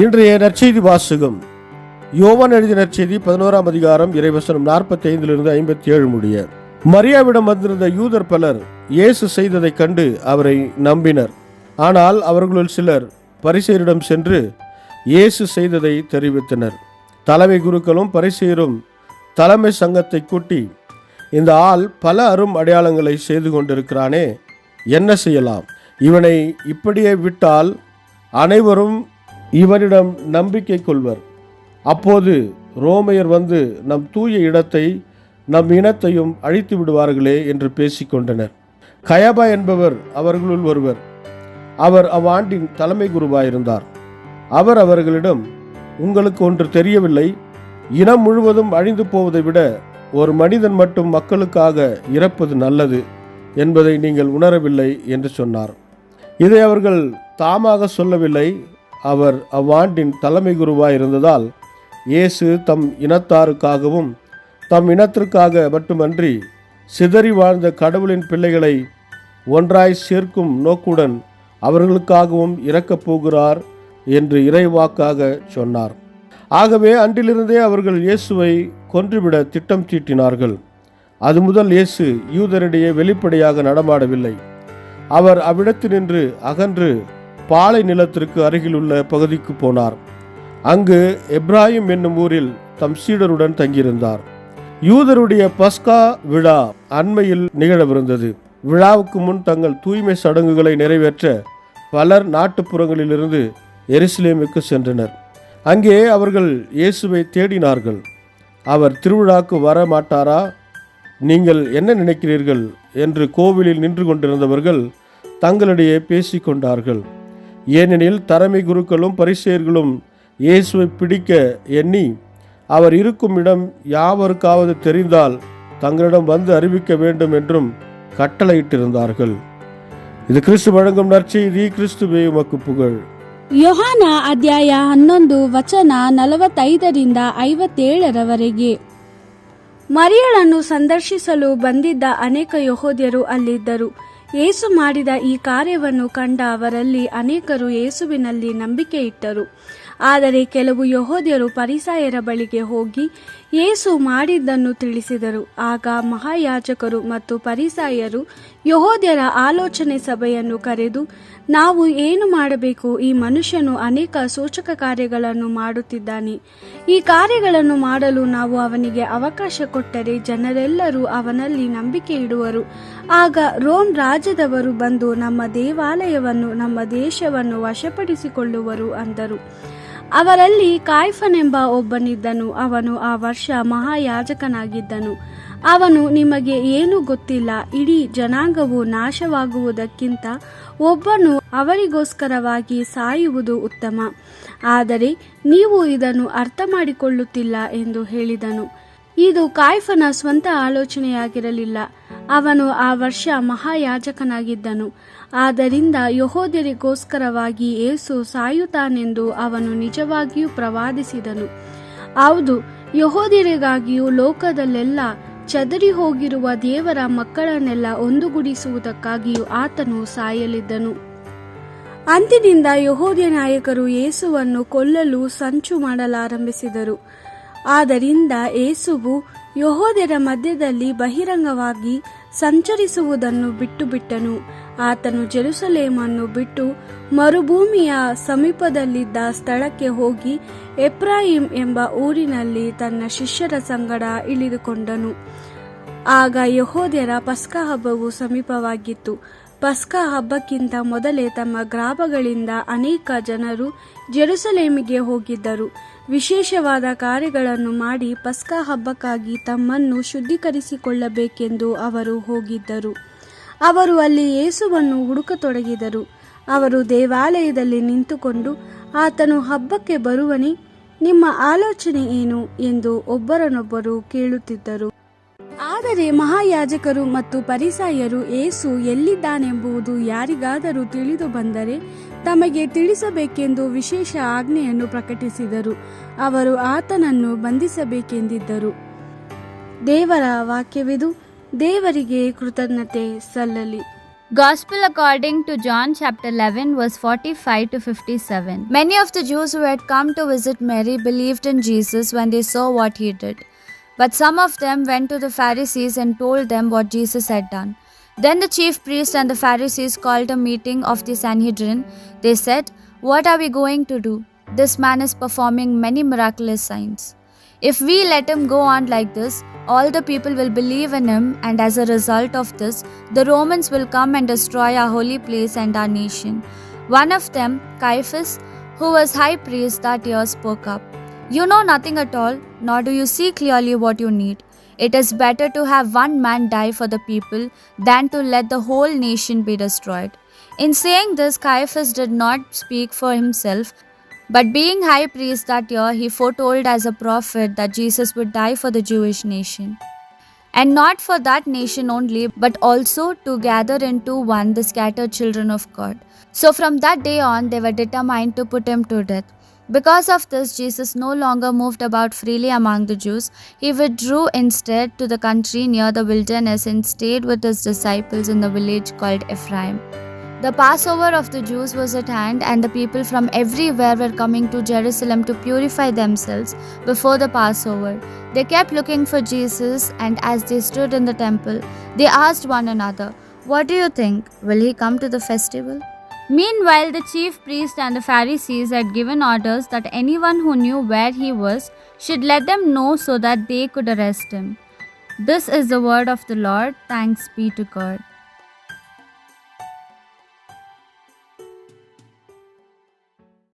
இன்றைய நற்செய்தி வாசகம் யோவான் எழுதிய நற்செய்தி 11ஆம் அதிகாரம் இறைவசனம் 45 57 முடிய. மரியாவிடம் வந்திருந்த யூதர் பலர் இயேசு செய்ததை கண்டு அவரை நம்பினர். ஆனால் அவர்களுள் சிலர் பரிசேயரிடம் சென்று இயேசு செய்ததை தெரிவித்தனர். தலைமை குருக்களும் பரிசேயரும் தலைமை சங்கத்தை கூட்டி, இந்த ஆள் பல அரும் அடையாளங்களை செய்து கொண்டிருக்கிறானே, என்ன செய்யலாம்? இவனை இப்படியே விட்டால் அனைவரும் இவனிடம் நம்பிக்கை கொள்வர். அப்போது ரோமையர் வந்து நம் தூய இடத்தை நம் இனத்தையும் அழித்து விடுவார்களே என்று பேசிக்கொண்டனர். கயபா என்பவர் அவர்களுள் ஒருவர். அவர் அவ்வாண்டின் தலைமை குருவாயிருந்தார். அவர் அவர்களிடம், உங்களுக்கு ஒன்று தெரியவில்லை, இனம் முழுவதும் அழிந்து போவதை விட ஒரு மனிதன் மட்டும் மக்களுக்காக இறப்பது நல்லது என்பதை நீங்கள் உணரவில்லை என்று சொன்னார். இதை அவர்கள் தாமாக சொல்லவில்லை. அவர் அவ்வாண்டின் தலைமை குருவாய் இருந்ததால் இயேசு தம் இனத்தாருக்காகவும் தம் இனத்திற்காக மட்டுமன்றி சிதறி வாழ்ந்த கடவுளின் பிள்ளைகளை ஒன்றாய் சேர்க்கும் நோக்குடன் அவர்களுக்காகவும் இறக்கப் போகிறார் என்று இறைவாக்காக சொன்னார். ஆகவே அன்றிலிருந்தே அவர்கள் இயேசுவை கொன்றுவிட திட்டம் தீட்டினார்கள். அது முதல் இயேசு யூதரிடையே வெளிப்படையாக நடமாடவில்லை. அவர் அவ்விடத்தினின்று அகன்று பாலை நிலத்திற்கு அருகிலுள்ள பகுதிக்கு போனார். அங்கு எப்ராஹிம் என்னும் ஊரில் தம் சீடருடன் தங்கியிருந்தார். யூதருடைய பஸ்கா விழா அண்மையில் நிகழவிருந்தது. விழாவுக்கு முன் தங்கள் தூய்மை சடங்குகளை நிறைவேற்ற பலர் நாட்டுப்புறங்களிலிருந்து எருசலேமுக்கு சென்றனர். அங்கே அவர்கள் இயேசுவை தேடினார்கள். அவர் திருவிழாக்கு வர மாட்டாரா? நீங்கள் என்ன நினைக்கிறீர்கள் என்று கோவிலில் நின்று கொண்டிருந்தவர்கள் தங்களிடையே பேசிக்கொண்டார்கள். ஏனெனில் தலைமை குருக்களும் பரிசேயர்களும் இயேசுவை பிடிக்க எண்ணி அவர் இருக்கும் இடம் யாவருக்காவது தெரிந்தால் தங்களிடம் வந்து அறிவிக்க வேண்டும் என்றும் கட்டளையிட்டிருந்தார்கள். இது கிறிஸ்து வழங்கும் நற்செய்தி. கிறிஸ்துவே உமக்கு புகழ். ಯೋಹಾನ ಅಧ್ಯಾಯ 11 ವಚನ 45ರಿಂದ 57ರವರೆಗೆ. ಮರಿಯಳನ್ನು ಸಂದರ್ಶಿಸಲು ಬಂದಿದ್ದ ಅನೇಕ ಯೆಹೂದ್ಯರು ಅಲ್ಲಿದ್ದರು. ಯೇಸು ಮಾಡಿದ ಈ ಕಾರ್ಯವನ್ನು ಕಂಡ ಅವರಲ್ಲಿ ಅನೇಕರು ಯೇಸುವಿನಲ್ಲಿ ನಂಬಿಕೆ ಇಟ್ಟರು. ಆದರೆ ಕೆಲವು ಯೆಹೂದ್ಯರು ಫರಿಸಾಯರ ಬಳಿಗೆ ಹೋಗಿ ಯೇಸು ಮಾಡಿದ್ದನ್ನು ತಿಳಿಸಿದರು. ಆಗ ಮಹಾಯಾಜಕರು ಮತ್ತು ಫರಿಸಾಯರು ಯೆಹೂದ್ಯರ ಆಲೋಚನೆ ಸಭೆಯನ್ನು ಕರೆದು, ನಾವು ಏನು ಮಾಡಬೇಕು? ಈ ಮನುಷ್ಯನು ಅನೇಕ ಸೂಚಕ ಕಾರ್ಯಗಳನ್ನು ಮಾಡುತ್ತಿದ್ದಾನೆ. ಈ ಕಾರ್ಯಗಳನ್ನು ಮಾಡಲು ನಾವು ಅವನಿಗೆ ಅವಕಾಶ ಕೊಟ್ಟರೆ ಜನರೆಲ್ಲರೂ ಅವನಲ್ಲಿ ನಂಬಿಕೆ ಇಡುವರು. ಆಗ ರೋಮ್ ರಾಜ್ಯದವರು ಬಂದು ನಮ್ಮ ದೇವಾಲಯವನ್ನು ನಮ್ಮ ದೇಶವನ್ನು ವಶಪಡಿಸಿಕೊಳ್ಳುವರು ಅಂದರು. ಅವರಲ್ಲಿ ಕಾಯ್ಫನೆಂಬ ಒಬ್ಬನಿದ್ದನು. ಅವನು ಆ ವರ್ಷ ಮಹಾಯಾಜಕನಾಗಿದ್ದನು. ಅವನು, ನಿಮಗೆ ಏನೂ ಗೊತ್ತಿಲ್ಲ, ಇಡೀ ಜನಾಂಗವು ನಾಶವಾಗುವುದಕ್ಕಿಂತ ಒಬ್ಬನು ಅವರಿಗೋಸ್ಕರವಾಗಿ ಸಾಯುವುದು ಉತ್ತಮ. ಆದರೆ ನೀವು ಇದನ್ನು ಅರ್ಥ ಮಾಡಿಕೊಳ್ಳುತ್ತಿಲ್ಲ ಎಂದು ಹೇಳಿದನು. ಇದು ಕಾಯ್ಫನ ಸ್ವಂತ ಆಲೋಚನೆಯಾಗಿರಲಿಲ್ಲ. ಅವನು ಆ ವರ್ಷ ಮಹಾಯಾಜಕನಾಗಿದ್ದನು. ಆದ್ದರಿಂದ ಯೆಹೂದ್ಯರಿಗೋಸ್ಕರವಾಗಿ ಯೇಸು ಸಾಯುತ್ತಾನೆಂದು ಅವನು ನಿಜವಾಗಿಯೂ ಪ್ರವಾದಿಸಿದನು. ಹೌದು, ಯೆಹೂದ್ಯರಿಗಾಗಿಯೂ ಲೋಕದಲ್ಲೆಲ್ಲ ಚದರಿ ಹೋಗಿರುವ ದೇವರ ಮಕ್ಕಳನ್ನೆಲ್ಲ ಒಂದುಗೂಡಿಸುವುದಕ್ಕಾಗಿಯೂ ಆತನು ಸಾಯಲಿದ್ದನು. ಅಂದಿನಿಂದ ಯೆಹೂದ್ಯ ನಾಯಕರು ಯೇಸುವನ್ನು ಕೊಲ್ಲಲು ಸಂಚು ಮಾಡಲಾರಂಭಿಸಿದರು. ಆದ್ದರಿಂದ ಯೇಸುವು ಯೆಹೂದ್ಯರ ಮಧ್ಯದಲ್ಲಿ ಬಹಿರಂಗವಾಗಿ ಸಂಚರಿಸುವುದನ್ನು ಬಿಟ್ಟನು. ಆತನು ಜೆರುಸಲೇಮನ್ನು ಬಿಟ್ಟು ಮರುಭೂಮಿಯ ಸಮೀಪದಲ್ಲಿದ್ದ ಸ್ಥಳಕ್ಕೆ ಹೋಗಿ ಎಫ್ರಾಯಿಮ್ ಎಂಬ ಊರಿನಲ್ಲಿ ತನ್ನ ಶಿಷ್ಯರ ಸಂಗಡ ಇಳಿದುಕೊಂಡನು. ಆಗ ಯೆಹೂದ್ಯರ ಪಸ್ಕ ಹಬ್ಬವು ಸಮೀಪವಾಗಿತ್ತು. ಪಸ್ಕ ಹಬ್ಬಕ್ಕಿಂತ ಮೊದಲೇ ತಮ್ಮ ಗ್ರಾಮಗಳಿಂದ ಅನೇಕ ಜನರು ಜೆರುಸಲೇಮಿಗೆ ಹೋಗಿದ್ದರು. ವಿಶೇಷವಾದ ಕಾರ್ಯಗಳನ್ನು ಮಾಡಿ ಪಸ್ಕ ಹಬ್ಬಕ್ಕಾಗಿ ತಮ್ಮನ್ನು ಶುದ್ಧೀಕರಿಸಿಕೊಳ್ಳಬೇಕೆಂದು ಅವರು ಹೋಗಿದ್ದರು. ಅವರು ಅಲ್ಲಿ ಯೇಸುವನ್ನು ಹುಡುಕತೊಡಗಿದರು. ಅವರು ದೇವಾಲಯದಲ್ಲಿ ನಿಂತುಕೊಂಡು, ಆತನು ಹಬ್ಬಕ್ಕೆ ಬರುವನೇ? ನಿಮ್ಮ ಆಲೋಚನೆ ಏನು ಎಂದು ಒಬ್ಬರನ್ನೊಬ್ಬರು ಕೇಳುತ್ತಿದ್ದರು. ಆದರೆ ಮಹಾಯಾಜಕರು ಮತ್ತು ಫರಿಸಾಯರು ಯೇಸು ಎಲ್ಲಿದ್ದಾನೆಂಬುದು ಯಾರಿಗಾದರೂ ತಿಳಿದು ಬಂದರೆ ತಮಗೆ ತಿಳಿಸಬೇಕೆಂದು ವಿಶೇಷ ಆಜ್ಞೆಯನ್ನು ಪ್ರಕಟಿಸಿದರು. ಅವರು ಆತನನ್ನು ಬಂಧಿಸಬೇಕೆಂದಿದ್ದರು. ದೇವರ ವಾಕ್ಯವಿದು. ದೇವರಿಗೆ ಕೃತಜ್ಞತೆ ಸಲ್ಲಲಿ. Gospel according to John chapter 11 verse 45 to 57. Many of the Jews who had come to visit Mary believed in Jesus when they saw what he did. But some of them went to the Pharisees and told them what Jesus had done. Then the chief priests and the Pharisees called a meeting of the Sanhedrin. They said, "What are we going to do? This man is performing many miraculous signs. If we let him go on like this, all the people will believe in him, and as a result of this, the Romans will come and destroy our holy place and our nation." One of them, Caiaphas, who was high priest that year, spoke up. "You know nothing at all, nor do you see clearly what you need. It is better to have one man die for the people than to let the whole nation be destroyed." In saying this, Caiaphas did not speak for himself, but being high priest that year, he foretold as a prophet that Jesus would die for the Jewish nation. And not for that nation only, but also to gather into one the scattered children of God. So from that day on, they were determined to put him to death. Because of this, Jesus no longer moved about freely among the Jews. He withdrew instead to the country near the wilderness and stayed with his disciples in the village called Ephraim. The Passover of the Jews was at hand, and the people from everywhere were coming to Jerusalem to purify themselves before the Passover. They kept looking for Jesus, and as they stood in the temple, they asked one another, "What do you think? Will he come to the festival?" Meanwhile, the chief priests and the Pharisees had given orders that anyone who knew where he was should let them know so that they could arrest him. This is the word of the Lord. Thanks be to God.